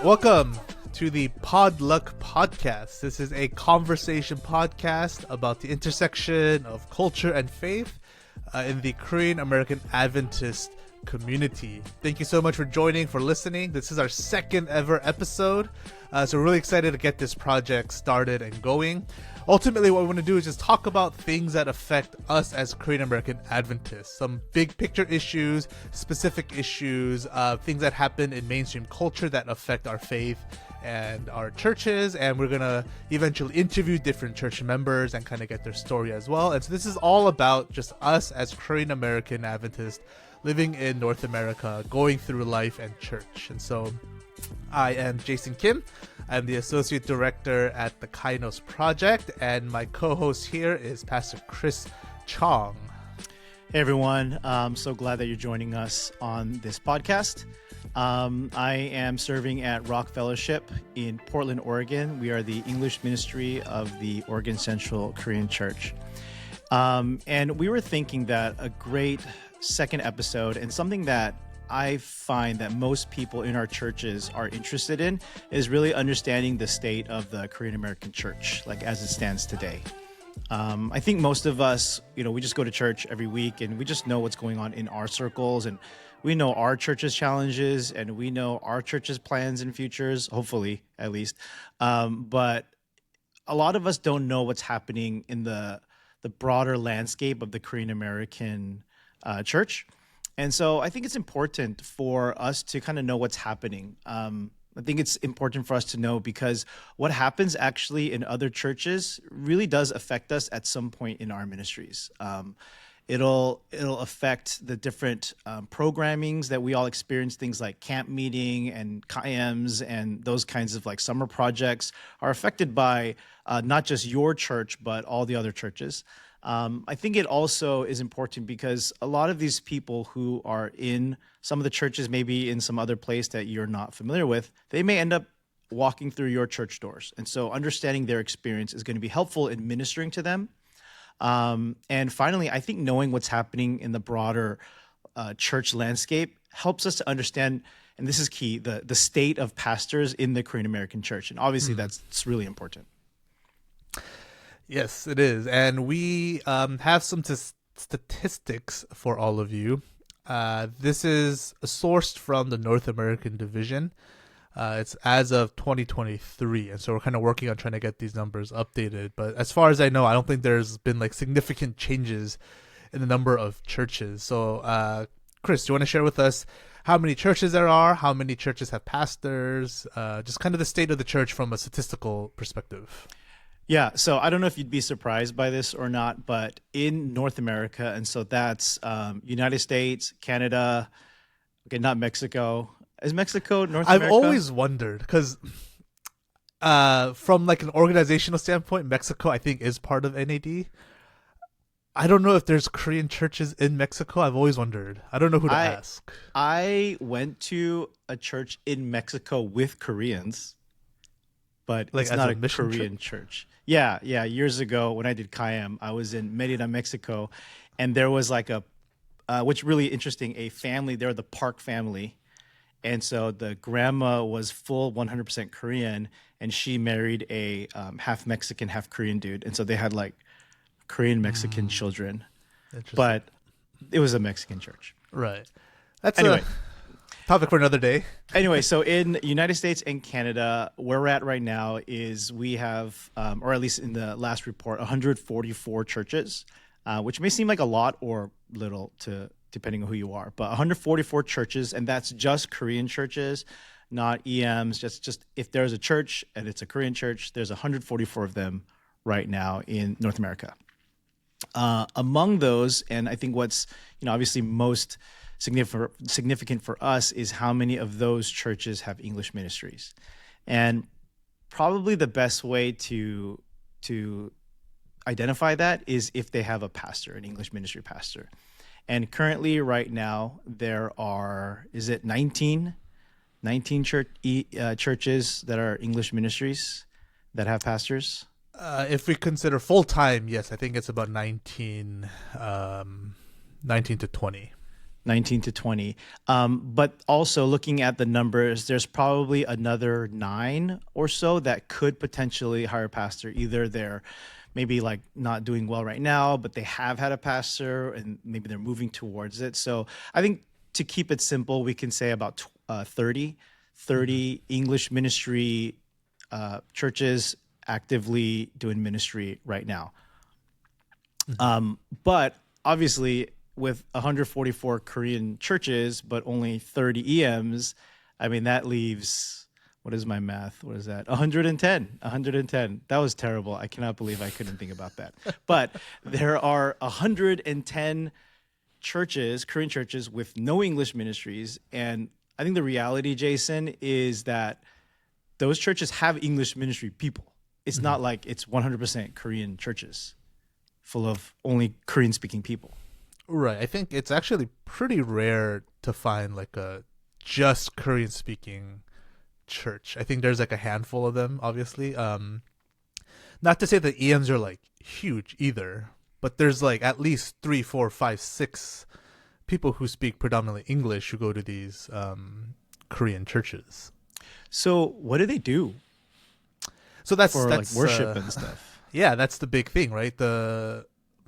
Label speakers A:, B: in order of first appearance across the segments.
A: Welcome to the Podluck Podcast. This is a conversation podcast about the intersection of culture and faith in the Korean American Adventist community. Thank you so much for joining, for listening. This is our second ever episode, so we're really excited to get this project started and going. Ultimately, what we want to do is just talk about things that affect us as Korean American Adventists. Some big picture issues, specific issues, things that happen in mainstream culture that affect our faith and our churches. And we're going to eventually interview different church members and kind of get their story as well. And so this is all about just us as Korean American Adventists living in North America, going through life and church. And so I am Jason Kim. I'm the Associate Director at the Kainos Project, and my co-host here is Pastor Chris Chong.
B: Hey everyone, I'm so glad that you're joining us on this podcast. I am serving at Rock Fellowship in Portland, Oregon. We are the English ministry of the Oregon Central Korean Church. And we were thinking that a great second episode, and something that I find that most people in our churches are interested in, is really understanding the state of the Korean American church, like as it stands today. I think most of us, we just go to church every week and we just know what's going on in our circles, and we know our church's challenges and we know our church's plans and futures, hopefully at least. But a lot of us don't know what's happening in the broader landscape of the Korean American church. And so I think it's important for us to kind of know what's happening. I think it's important for us to know because what happens actually in other churches really does affect us at some point in our ministries. It'll affect the different programmings that we all experience. Things like camp meeting and KIMs and those kinds of like summer projects are affected by not just your church, but all the other churches. I think it also is important because a lot of these people who are in some of the churches, maybe in some other place that you're not familiar with, they may end up walking through your church doors. And so understanding their experience is going to be helpful in ministering to them. And finally, I think knowing what's happening in the broader church landscape helps us to understand, and this is key, the state of pastors in the Korean American church. And obviously that's really important.
A: Yes, it is. And we have some statistics for all of you. This is sourced from the North American Division. It's as of 2023. And so we're kind of working on trying to get these numbers updated. But as far as I know, I don't think there's been like significant changes in the number of churches. So, Chris, do you want to share with us how many churches there are, how many churches have pastors, just kind of the state of the church from a statistical perspective?
B: Yeah, so I don't know if you'd be surprised by this or not, but in North America, and so that's United States, Canada, okay, not Mexico. Is Mexico North America?
A: I've always wondered, because from like an organizational standpoint, Mexico, I think, is part of NAD. I don't know if there's Korean churches in Mexico. I've always wondered. I don't know who to ask.
B: I went to a church in Mexico with Koreans, but like, it's not a Korean church. Yeah. Years ago when I did KIM, I was in Merida, Mexico, and there was like which really interesting, a family, they're the Park family. And so the grandma was full 100% Korean, and she married a half Mexican, half Korean dude. And so they had like Korean Mexican children, but it was a Mexican church.
A: Right. That's anyway. Topic for another day.
B: Anyway, so in the United States and Canada, where we're at right now is we have, or at least in the last report, 144 churches, which may seem like a lot or little depending on who you are, but 144 churches, and that's just Korean churches, not EMs. Just if there's a church and it's a Korean church, there's 144 of them right now in North America. Among those, and I think what's obviously most significant for us is how many of those churches have English ministries. And probably the best way to identify that is if they have a pastor, an English ministry pastor. And currently right now there are, 19 churches that are English ministries that have pastors?
A: If we consider full-time, yes, I think it's about 19 to 20.
B: 19 to 20. But also looking at the numbers, there's probably another 9 or so that could potentially hire a pastor. Either they're maybe like not doing well right now, but they have had a pastor and maybe they're moving towards it. So I think to keep it simple, we can say about 30 English ministry churches actively doing ministry right now. But obviously, with 144 Korean churches, but only 30 EMs, I mean, that leaves, what is my math? What is that? 110. 110. That was terrible. I cannot believe I couldn't think about that. But there are 110 churches, Korean churches, with no English ministries. And I think the reality, Jason, is that those churches have English ministry people. It's not like it's 100% Korean churches full of only Korean-speaking people.
A: Right. I think it's actually pretty rare to find like a just Korean speaking church. I think there's like a handful of them, obviously. Not to say that EMs are like huge either, but there's like at least 3, 4, 5, 6 people who speak predominantly English who go to these Korean churches.
B: So what do they do?
A: So that's
B: like worship and stuff.
A: Yeah, that's the big thing, right?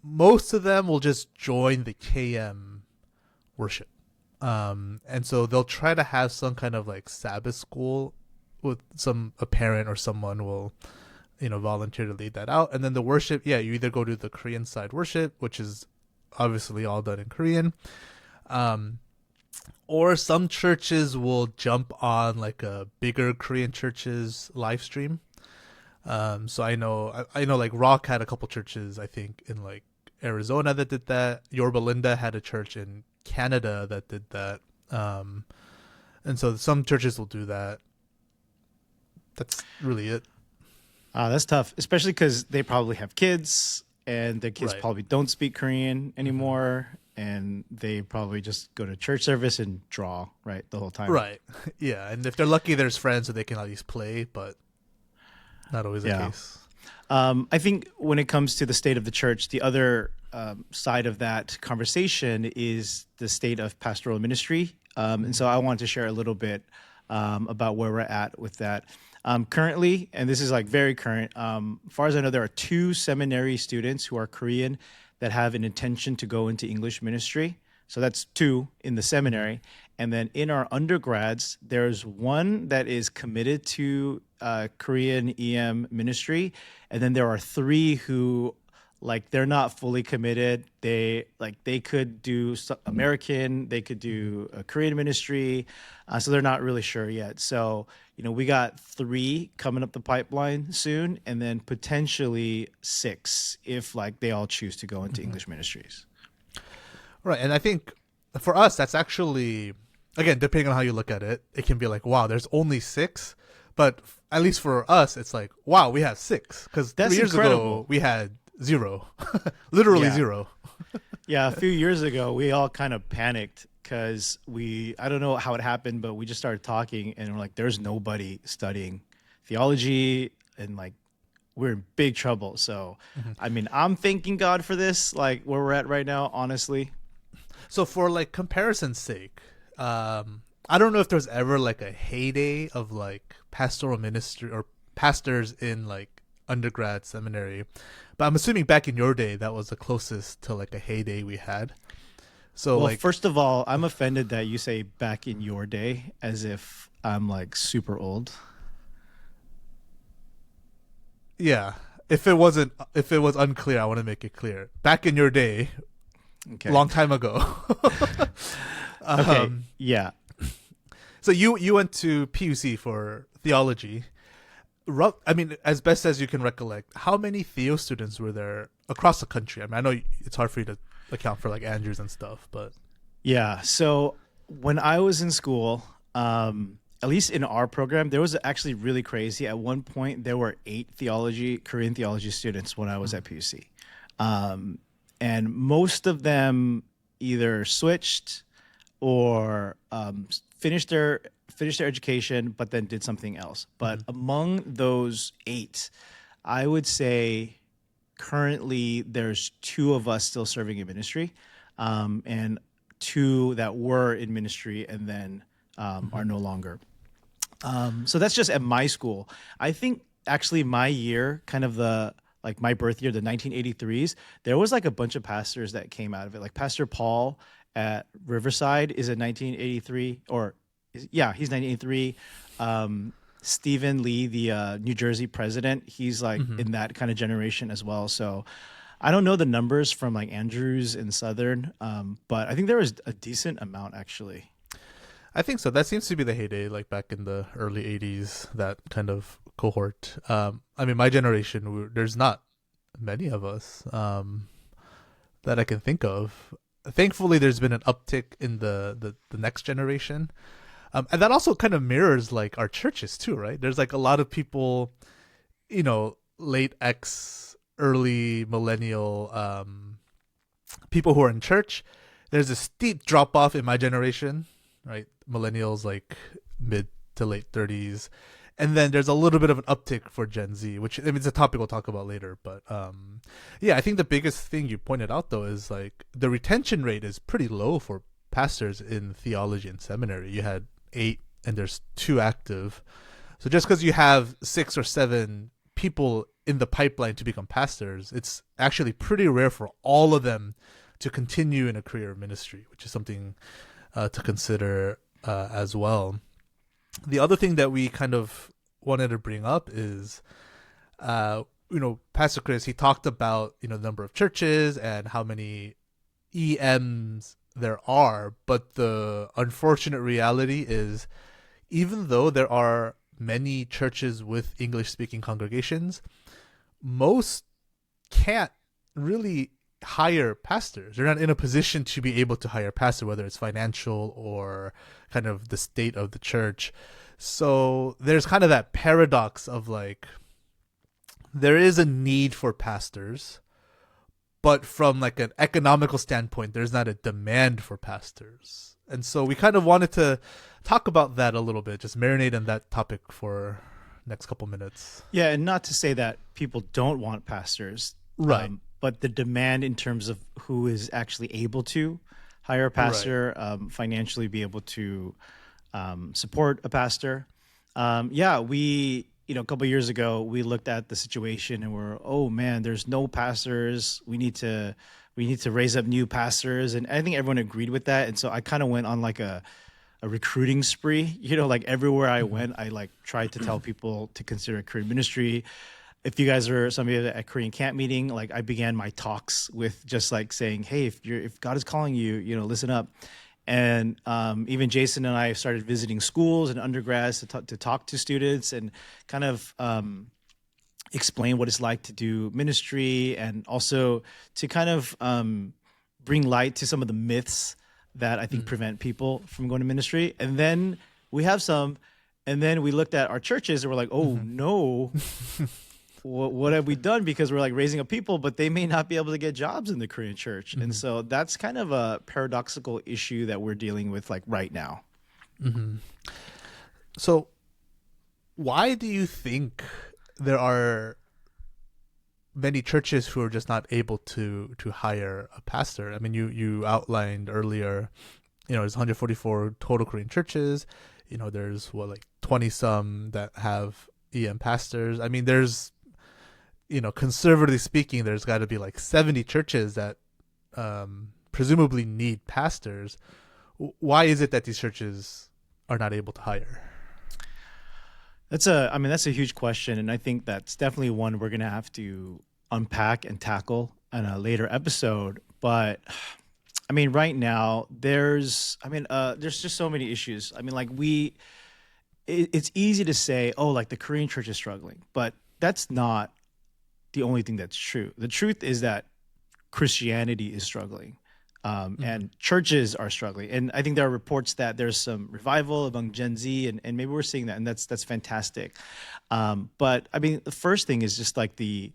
A: Most of them will just join the KM worship. And so they'll try to have some kind of like Sabbath school with a parent or someone will, volunteer to lead that out. And then the worship, you either go to the Korean side worship, which is obviously all done in Korean. Or some churches will jump on like a bigger Korean church's live stream. So I know like Rock had a couple churches, I think, in like Arizona that did that. Yorba Linda had a church in Canada that did that. And so some churches will do that. That's really it.
B: That's tough, especially because they probably have kids and their kids probably don't speak Korean anymore. And they probably just go to church service and draw, right, the whole time.
A: Right. Yeah. And if they're lucky, there's friends so they can at least play, but not always the case.
B: I think when it comes to the state of the church, the other side of that conversation is the state of pastoral ministry. And so I wanted to share a little bit about where we're at with that. Currently, and this is like very current, as far as I know, there are 2 seminary students who are Korean that have an intention to go into English ministry. So that's 2 in the seminary. And then in our undergrads, there's 1 that is committed to Korean EM ministry. And then there are 3 who, like, they're not fully committed. They could do American, they could do a Korean ministry. So they're not really sure yet. So, we got 3 coming up the pipeline soon, and then potentially 6 if like they all choose to go into English ministries.
A: Right. And I think for us, that's actually, again, depending on how you look at it, it can be like, wow, there's only 6. But at least for us, it's like, wow, we have 6. Because 3 years ago, we had 0. Literally 0.
B: Yeah, a few years ago, we all kind of panicked because I don't know how it happened, but we just started talking and we're like, there's nobody studying theology and like we're in big trouble. So, I mean, I'm thanking God for this, like where we're at right now, honestly.
A: So for like comparison's sake, I don't know if there's ever like a heyday of like pastoral ministry or pastors in like undergrad seminary, but I'm assuming back in your day that was the closest to like a heyday we had. So
B: well, first of all, I'm offended that you say back in your day as if I'm like super old.
A: Yeah. If it was unclear, I want to make it clear. Back in your day, long time ago.
B: Okay. Yeah.
A: So you went to PUC for theology. I mean, as best as you can recollect, how many Theo students were there across the country? I mean, I know it's hard for you to account for like Andrews and stuff, but
B: yeah. So when I was in school, at least in our program, there was actually really crazy. At one point, there were 8 Korean theology students when I was at PUC, and most of them either switched or finished their education, but then did something else. But among those 8, I would say currently there's 2 of us still serving in ministry, and two that were in ministry and then are no longer. So that's just at my school. I think actually my year, kind of my birth year, the 1983s, there was like a bunch of pastors that came out of it. Like Pastor Paul at Riverside is a 1983, he's 1983. Stephen Lee, the New Jersey president, he's like in that kind of generation as well. So I don't know the numbers from like Andrews and Southern, but I think there was a decent amount actually.
A: I think so. That seems to be the heyday, like back in the early 80s, that kind of cohort. I mean, my generation, there's not many of us that I can think of. Thankfully, there's been an uptick in the next generation. And that also kind of mirrors like our churches too, right? There's like a lot of people, late X, early millennial people who are in church. There's a steep drop off in my generation, right? Millennials like mid to late 30s. And then there's a little bit of an uptick for Gen Z, which it's a topic we'll talk about later. But I think the biggest thing you pointed out though is like the retention rate is pretty low for pastors in theology and seminary. You had 8 and there's 2 active. So just because you have 6 or 7 people in the pipeline to become pastors, it's actually pretty rare for all of them to continue in a career of ministry, which is something to consider as well. The other thing that we kind of wanted to bring up is, Pastor Chris, he talked about, the number of churches and how many EMs there are. But the unfortunate reality is, even though there are many churches with English-speaking congregations, most can't really hire pastors. They're not in a position to be able to hire pastors, whether it's financial or kind of the state of the church. So there's kind of that paradox of like, there is a need for pastors, but from like an economical standpoint, there's not a demand for pastors. And so we kind of wanted to talk about that a little bit, just marinate on that topic for next couple minutes.
B: Yeah, and not to say that people don't want pastors.
A: Right.
B: But the demand in terms of who is actually able to hire a pastor, financially be able to support a pastor. We, a couple of years ago, we looked at the situation and we're, oh man, there's no pastors. We need to raise up new pastors. And I think everyone agreed with that. And so I kind of went on like a recruiting spree, like everywhere I went, I like tried to tell people to consider career ministry. If you guys are somebody at Korean camp meeting, like I began my talks with just like saying, hey, if God is calling you, listen up. And even Jason and I started visiting schools and undergrads to talk to students and kind of explain what it's like to do ministry, and also to kind of bring light to some of the myths that I think prevent people from going to ministry. And then we have some, and then we looked at our churches and we're like, oh no. What have we done? Because we're like raising up people, but they may not be able to get jobs in the Korean church. And so that's kind of a paradoxical issue that we're dealing with like right now.
A: So why do you think there are many churches who are just not able to hire a pastor? I mean, you outlined earlier, there's 144 total Korean churches. There's 20 some that have EM pastors. I mean, there's, conservatively speaking, there's got to be like 70 churches that presumably need pastors. Why is it that these churches are not able to hire?
B: That's a huge question, and I think that's definitely one we're going to have to unpack and tackle in a later episode. But I mean, right now there's just so many issues. I mean, like it's easy to say, oh, like the Korean church is struggling, but that's not the only thing that's true. The truth is that Christianity is struggling. And churches are struggling. And I think there are reports that there's some revival among Gen Z, and maybe we're seeing that, and that's fantastic. But I mean, the first thing is just like the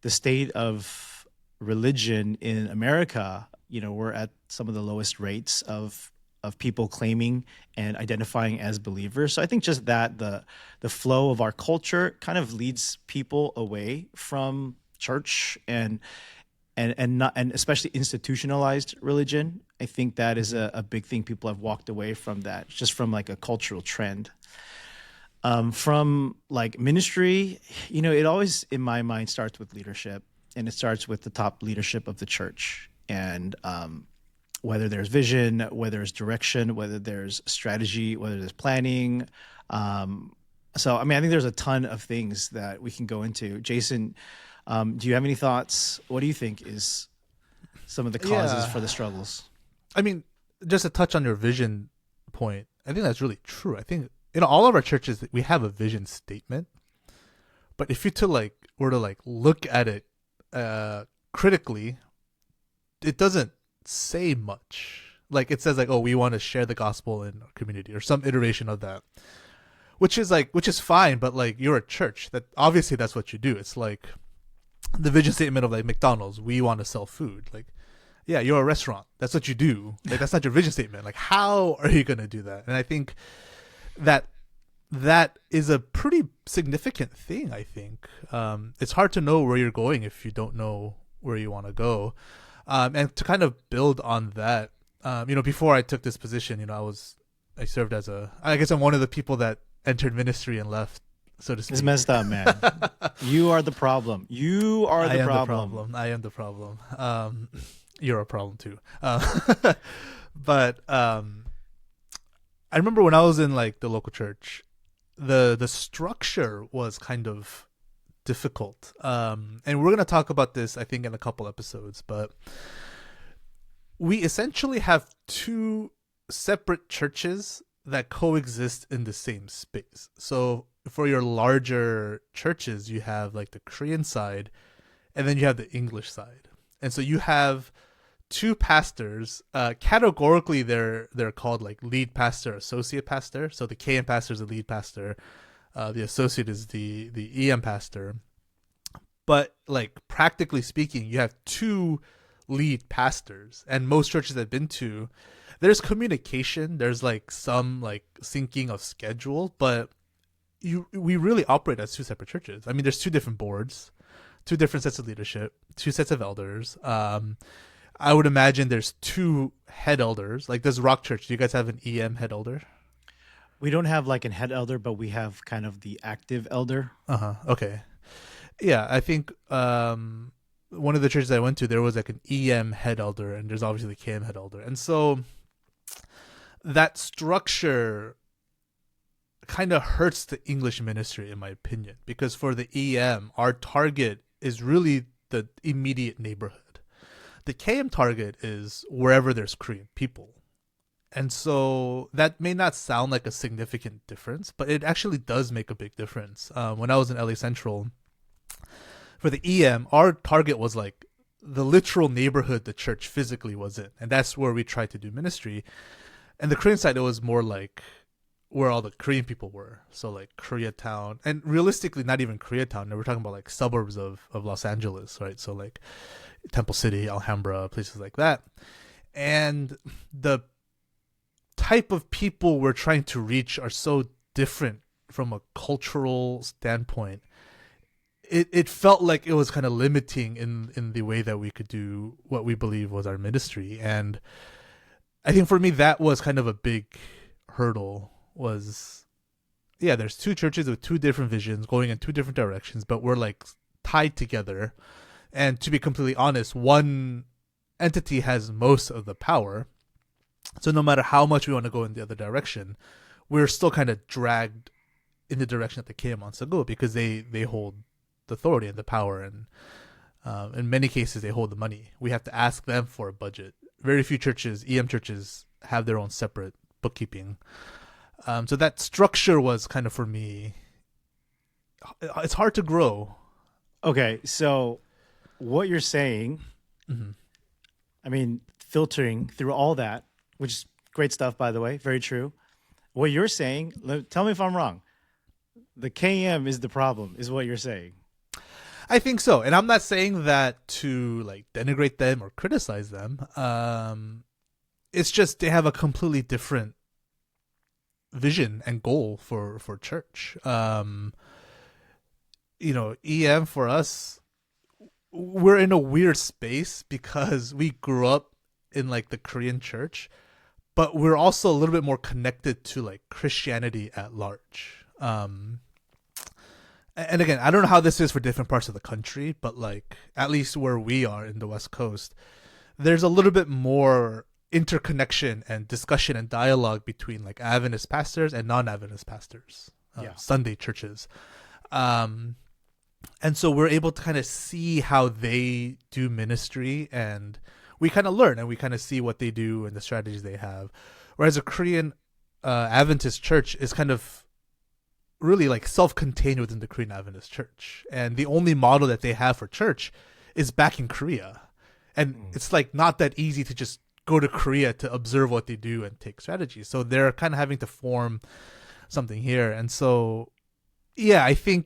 B: state of religion in America. We're at some of the lowest rates of people claiming and identifying as believers. So I think just that the flow of our culture kind of leads people away from church, and and especially institutionalized religion. I think that is a big thing. People have walked away from that, just from like a cultural trend. From like ministry, it always in my mind starts with leadership, and it starts with the top leadership of the church. And whether there's vision, whether there's direction, whether there's strategy, whether there's planning. So, I mean, I think there's a ton of things that we can go into. Jason, do you have any thoughts? What do you think is some of the causes for the struggles?
A: I mean, just to touch on your vision point, I think that's really true. I think all of our churches, we have a vision statement, but if you were to look at it critically, it doesn't say much. Like it says we want to share the gospel in our community or some iteration of that, which is fine. But you're a church, that obviously that's what you do. It's like the vision statement of McDonald's, we want to sell food. Yeah, you're a restaurant. That's what you do. That's not your vision statement. How are you going to do that? And I think that is a pretty significant thing. I think it's hard to know where you're going if you don't know where you want to go. And to kind of build on that, before I took this position, I served as I'm one of the people that entered ministry and left, so to speak.
B: It's messed up, man. You are the problem. You are the problem.
A: I am the problem. You're a problem too. But I remember when I was in the local church, the structure was kind of difficult. And we're going to talk about this, I think, in a couple episodes, but we essentially have two separate churches that coexist in the same space. So for your larger churches, you have the Korean side, and then you have the English side. And so you have two pastors. Categorically, they're called lead pastor, associate pastor. So the KM pastor is the lead pastor. The associate is the EM pastor. But practically speaking, you have two lead pastors. And most churches I've been to, there's communication. There's some syncing of schedule, but we really operate as two separate churches. I mean, there's two different boards, two different sets of leadership, two sets of elders. I would imagine there's two head elders. Does Rock Church, do you guys have an EM head elder?
B: We don't have an head elder, but we have kind of the active elder.
A: Okay. Yeah, I think one of the churches I went to, there was an EM head elder, and there's obviously the KM head elder. And so that structure kind of hurts the English ministry, in my opinion, because for the EM, our target is really the immediate neighborhood. The KM target is wherever there's Korean people. And so that may not sound like a significant difference, but it actually does make a big difference. When I was in LA Central, for the EM, our target was the literal neighborhood the church physically was in. And that's where we tried to do ministry. And the Korean side, it was more where all the Korean people were. So Koreatown, and realistically, not even Koreatown. We're talking about suburbs of Los Angeles, right? So Temple City, Alhambra, places like that. And the type of people we're trying to reach are so different from a cultural standpoint. It felt like it was kind of limiting in the way that we could do what we believe was our ministry. And I think for me, that was kind of a big hurdle. There's two churches with two different visions going in two different directions, but we're tied together. And to be completely honest, one entity has most of the power. So no matter how much we want to go in the other direction, we're still kind of dragged in the direction that the KM wants to go, because they hold the authority and the power. And in many cases, they hold the money. We have to ask them for a budget. Very few churches, EM churches, have their own separate bookkeeping. So that structure was kind of, for me, it's hard to grow.
B: Okay, so what you're saying, I mean, filtering through all that, which is great stuff, by the way, very true. What you're saying, tell me if I'm wrong. The KM is the problem, is what you're saying.
A: I think so. And I'm not saying that to denigrate them or criticize them. It's just they have a completely different vision and goal for church. EM for us, we're in a weird space because we grew up in like the Korean church, but we're also a little bit more connected to like Christianity at large. And again, I don't know how this is for different parts of the country, but like at least where we are in the West Coast, there's a little bit more interconnection and discussion and dialogue between like Adventist pastors and non-Adventist pastors, Sunday churches. And so we're able to kind of see how they do ministry, and we kind of learn and we kind of see what they do and the strategies they have. Whereas a Korean Adventist church is kind of really like self-contained within the Korean Adventist church. And the only model that they have for church is back in Korea. And it's like not that easy to just go to Korea to observe what they do and take strategies. So they're kind of having to form something here. And so, yeah, I think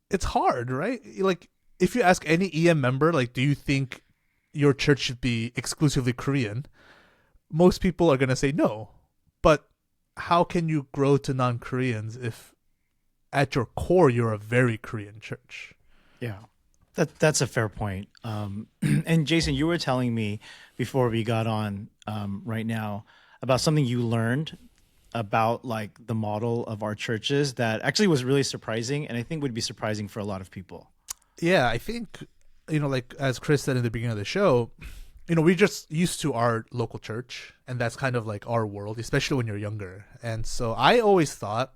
A: it's hard, right? Like if you ask any EM member, like, do you think your church should be exclusively Korean? Most people are going to say no. But how can you grow to non-Koreans if at your core you're a very Korean church?
B: Yeah, that's a fair point. And Jason, you were telling me before we got on right now about something you learned about like the model of our churches that actually was really surprising, and I think would be surprising for a lot of people.
A: Yeah, I think, like as Chris said in the beginning of the show, we're just used to our local church, and that's kind of like our world, especially when you're younger. And so I always thought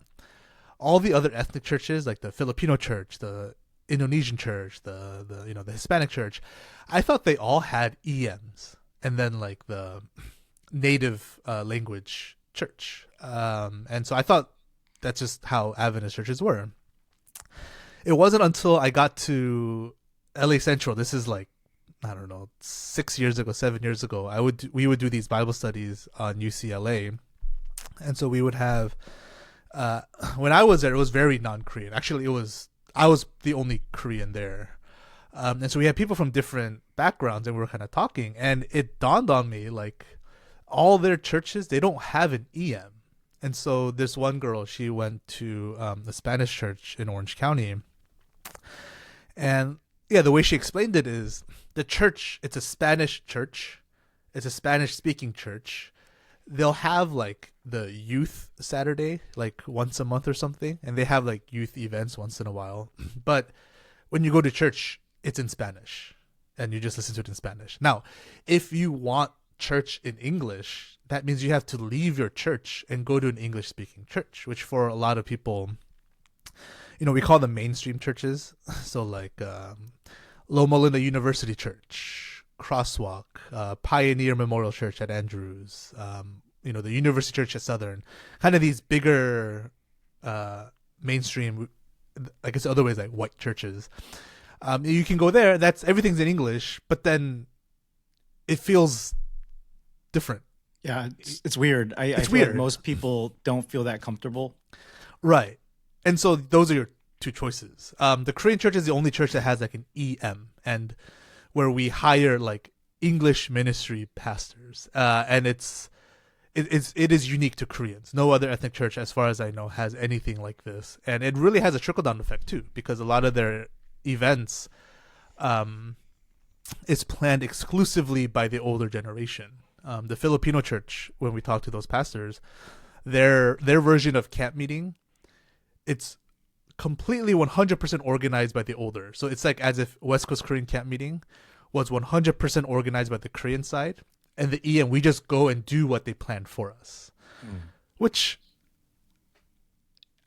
A: all the other ethnic churches, like the Filipino church, the Indonesian church, the Hispanic church, I thought they all had EMs, and then like the native language church. And so I thought that's just how Adventist churches were. It wasn't until I got to LA Central, this is like, I don't know, 7 years ago, we would do these Bible studies on UCLA. And so we would have, when I was there, it was very non-Korean. Actually, I was the only Korean there. And so we had people from different backgrounds, and we were kind of talking, and it dawned on me, like, all their churches, they don't have an EM. And so this one girl, she went to the Spanish church in Orange County. And yeah, the way she explained it is the church, it's a Spanish church. It's a Spanish speaking church. They'll have like the youth Saturday, like once a month or something. And they have like youth events once in a while. But when you go to church, it's in Spanish. And you just listen to it in Spanish. Now, if you want church in English, that means you have to leave your church and go to an English speaking church, which for a lot of people, we call them mainstream churches. So like Loma Linda University Church, Crosswalk, Pioneer Memorial Church at Andrews, the University Church at Southern, kind of these bigger mainstream, I guess other ways like white churches. You can go there, everything's in English, but then it feels different.
B: Yeah, it's weird. I feel
A: weird.
B: Like most people don't feel that comfortable.
A: Right. And so those are your two choices. The Korean church is the only church that has like an EM, and where we hire like English ministry pastors. And it is unique to Koreans. No other ethnic church, as far as I know, has anything like this. And it really has a trickle-down effect too, because a lot of their events is planned exclusively by the older generation. The Filipino church, when we talk to those pastors, their version of camp meeting, it's completely 100% organized by the older. So it's like as if West Coast Korean camp meeting was 100% organized by the Korean side, and the EM, we just go and do what they planned for us. Which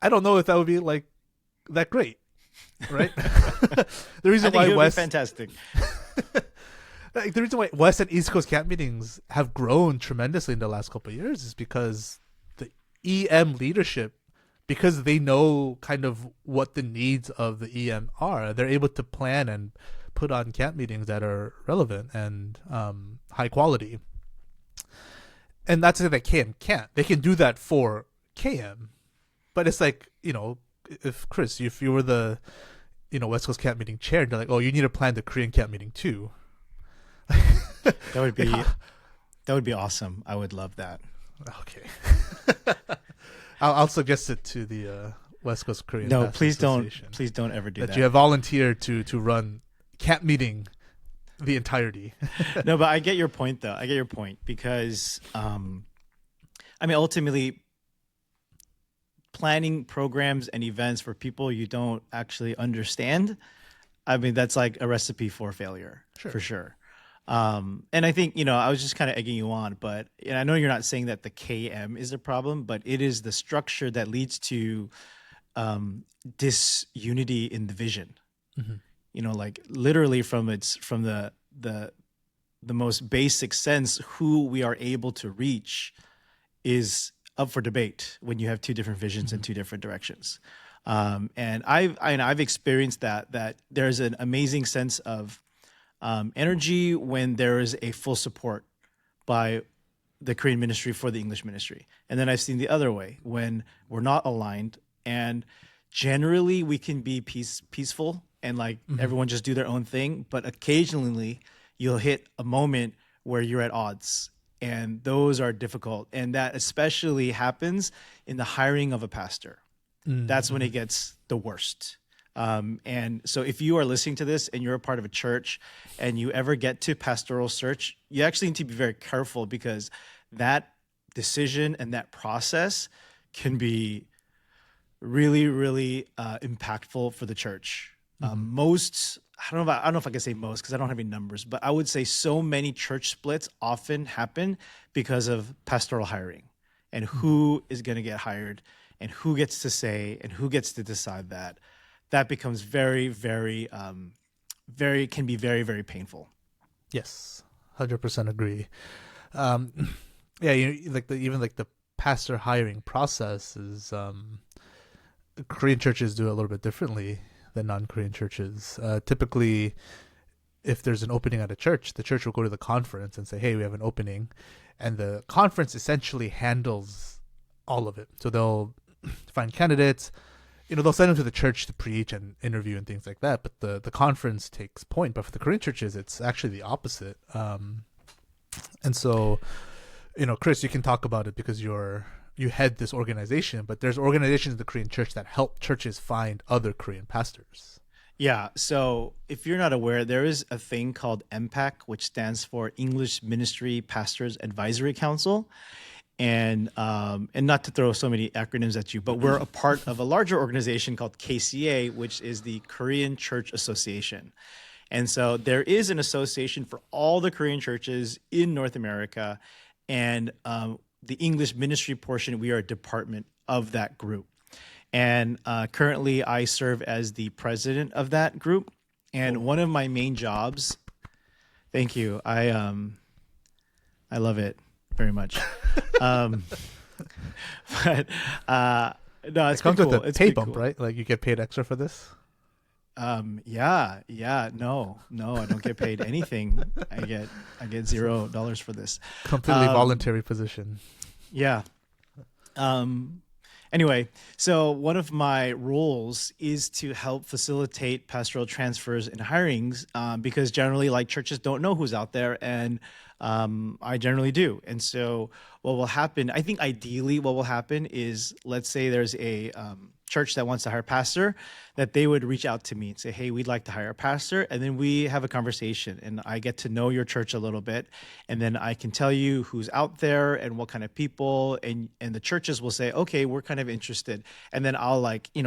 A: I don't know if that would be like that great, right? The reason why West
B: fantastic.
A: Like the reason why West and East Coast camp meetings have grown tremendously in the last couple of years is because the EM leadership, because they know kind of what the needs of the EM are, they're able to plan and put on camp meetings that are relevant and high quality. And that's something that KM can't. They can do that for KM, but it's like, if Chris, if you were the, West Coast camp meeting chair, they're like, oh, you need to plan the Korean camp meeting too.
B: That would be awesome. I would love that.
A: Okay. I'll suggest it to the West Coast Korean.
B: No, please don't ever do that.
A: You have volunteered to run camp meeting the entirety.
B: No, but I get your point though. I get your point because, ultimately, planning programs and events for people you don't actually understand, that's like a recipe for failure, for sure. And I think, I was just kind of egging you on, but and I know you're not saying that the KM is a problem, but it is the structure that leads to disunity in the vision. Like literally from the most basic sense, who we are able to reach is up for debate when you have two different visions in two different directions. And I've experienced that there's an amazing sense of energy when there is a full support by the Korean ministry for the English ministry. And then I've seen the other way when we're not aligned, and generally we can be peaceful and like everyone just do their own thing. But occasionally you'll hit a moment where you're at odds, and those are difficult. And that especially happens in the hiring of a pastor. That's when it gets the worst. And so if you are listening to this and you're a part of a church and you ever get to pastoral search, you actually need to be very careful, because that decision and that process can be really, really impactful for the church. I don't know if I can say most, because I don't have any numbers, but I would say so many church splits often happen because of pastoral hiring and who is going to get hired and who gets to say and who gets to decide that. That becomes very, very, can be very, very painful.
A: Yes, 100% agree. Even the pastor hiring process is Korean churches do it a little bit differently than non-Korean churches. Typically, if there's an opening at a church, the church will go to the conference and say, "Hey, we have an opening," and the conference essentially handles all of it. So they'll find candidates. They'll send them to the church to preach and interview and things like that, but the conference takes point. But for the Korean churches, it's actually the opposite. And so, Chris, you can talk about it because you head this organization, but there's organizations in the Korean church that help churches find other Korean pastors.
B: Yeah. So if you're not aware, there is a thing called MPAC, which stands for English Ministry Pastors Advisory Council. And not to throw so many acronyms at you, but we're a part of a larger organization called KCA, which is the Korean Church Association. And so there is an association for all the Korean churches in North America, and the English ministry portion, we are a department of that group. And currently I serve as the president of that group. And one of my main jobs, thank you. I love it very much. But no, it's
A: it comes
B: cool.
A: with a
B: It's
A: pay
B: pretty
A: bump,
B: cool.
A: right? Like you get paid extra for this.
B: Yeah. No, I don't get paid anything. I get $0 for this.
A: Completely voluntary position.
B: Yeah. Anyway, so one of my roles is to help facilitate pastoral transfers and hirings, because generally, like, churches don't know who's out there, and I generally do. And so what will happen, I think ideally what will happen is, let's say there's a church that wants to hire a pastor, that they would reach out to me and say, "Hey, we'd like to hire a pastor." And then we have a conversation and I get to know your church a little bit. And then I can tell you who's out there and what kind of people, and the churches will say, "Okay, we're kind of interested." And then I'll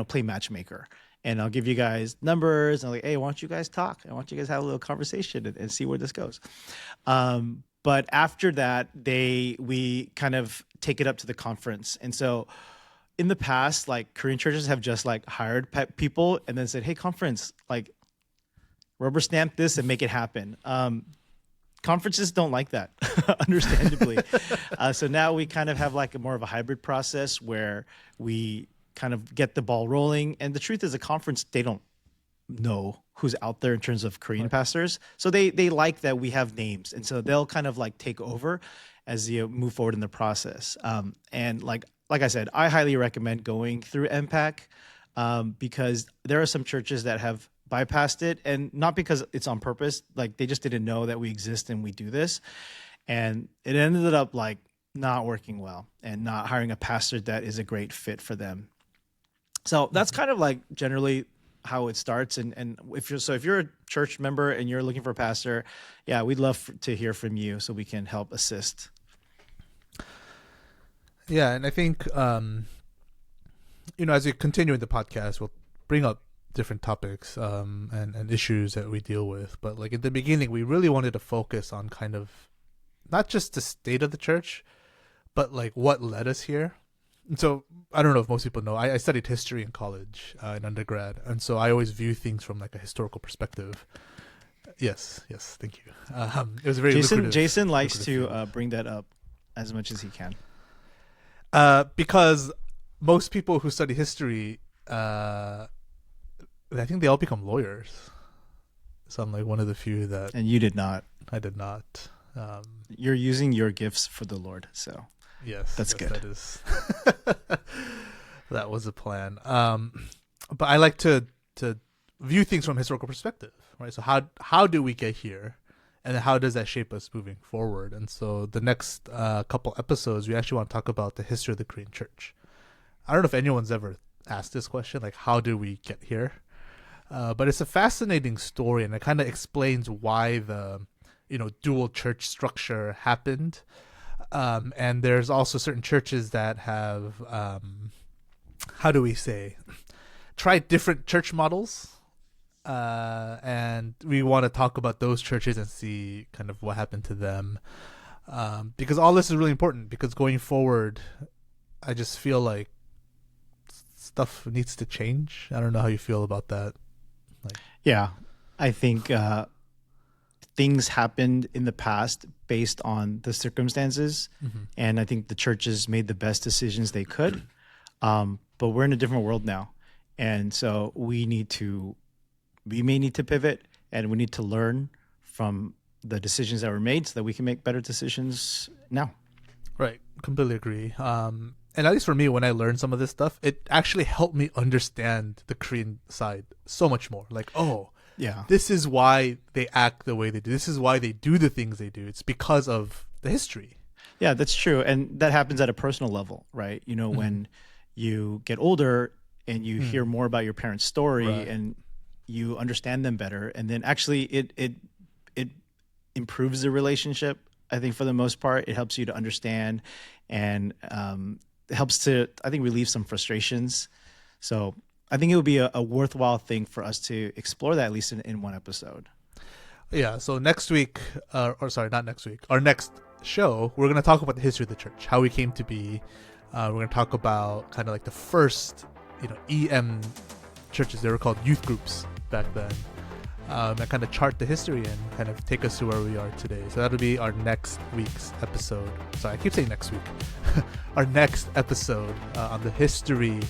B: play matchmaker. And I'll give you guys numbers. And I'm like, "Hey, why don't you guys talk? I want you guys to have a little conversation and see where this goes." But after that, we kind of take it up to the conference. And so in the past, like, Korean churches have just hired people and then said, "Hey, conference, rubber stamp this and make it happen." Conferences don't like that, understandably. So now we kind of have more of a hybrid process where we kind of get the ball rolling. And the truth is, a conference, they don't know who's out there in terms of Korean pastors. So they like that we have names. And so they'll kind of take over as you move forward in the process. And like I said, I highly recommend going through MPAC, because there are some churches that have bypassed it, and not because it's on purpose. They just didn't know that we exist and we do this. And it ended up not working well and not hiring a pastor that is a great fit for them. So that's kind of generally how it starts. And if you're a church member and you're looking for a pastor, yeah, we'd love to hear from you so we can help assist.
A: Yeah, and I think as we continue in the podcast, we'll bring up different topics and issues that we deal with. But like in the beginning, we really wanted to focus on kind of not just the state of the church, but like what led us here. And so I don't know if most people know, I studied history in college, in undergrad, and so I always view things from like a historical perspective. Yes, thank you. It was very
B: Jason likes to bring that up as much as he can.
A: Because most people who study history, I think they all become lawyers. So I'm like one of the few that.
B: And you did not.
A: I did not.
B: You're using your gifts for the Lord, so
A: yes,
B: that's good.
A: That is. That was a plan. But I like to view things from a historical perspective, right? So how do we get here? And how does that shape us moving forward? And so the next couple episodes, we actually want to talk about the history of the Korean church. I don't know if anyone's ever asked this question, like how do we get here? But it's a fascinating story, and it kind of explains why the dual church structure happened. And there's also certain churches that have, how do we say, tried different church models. And we want to talk about those churches and see kind of what happened to them. Because all this is really important, because going forward, I just feel like stuff needs to change. I don't know how you feel about that.
B: Yeah, I think things happened in the past based on the circumstances. Mm-hmm. And I think the churches made the best decisions they could. But we're in a different world now. And so we may need to pivot, and we need to learn from the decisions that were made so that we can make better decisions now. Right.
A: Completely agree. And at least for me, when I learned some of this stuff, it actually helped me understand the Korean side so much more. Like, oh, yeah, this is why they act the way they do. This is why they do the things they do. It's because of the history.
B: Yeah, that's true. And that happens at a personal level, right? Mm-hmm. When you get older and you hear more about your parents' story, right, and you understand them better, and then actually it improves the relationship. I think for the most part, it helps you to understand, and it helps to, I think, relieve some frustrations. So I think it would be a worthwhile thing for us to explore that, at least in one episode.
A: Yeah. So next week, not next week, our next show, we're going to talk about the history of the church, how we came to be. We're going to talk about kind of like the first, EM churches. They were called youth groups back then. And kind of chart the history and kind of take us to where we are today. So that'll be our next week's episode. Sorry, I keep saying next week. Our next episode on the history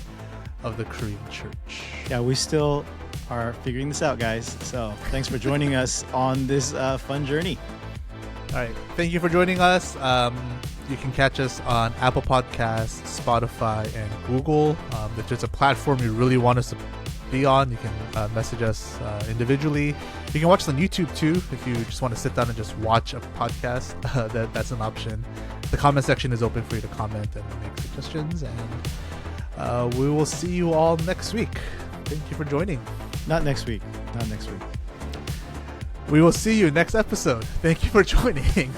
A: of the Korean church.
B: Yeah, we still are figuring this out, guys. So thanks for joining us on this fun journey.
A: All right. Thank you for joining us. You can catch us on Apple Podcasts, Spotify, and Google. If there's a platform you really want us to be on, you can message us individually. You can watch us on YouTube too if you just want to sit down and just watch a podcast. That's an option. The comment section is open for you to comment and make suggestions, and we will see you all next week. Thank you for joining.
B: Not next week.
A: We will see you next episode. Thank you for joining.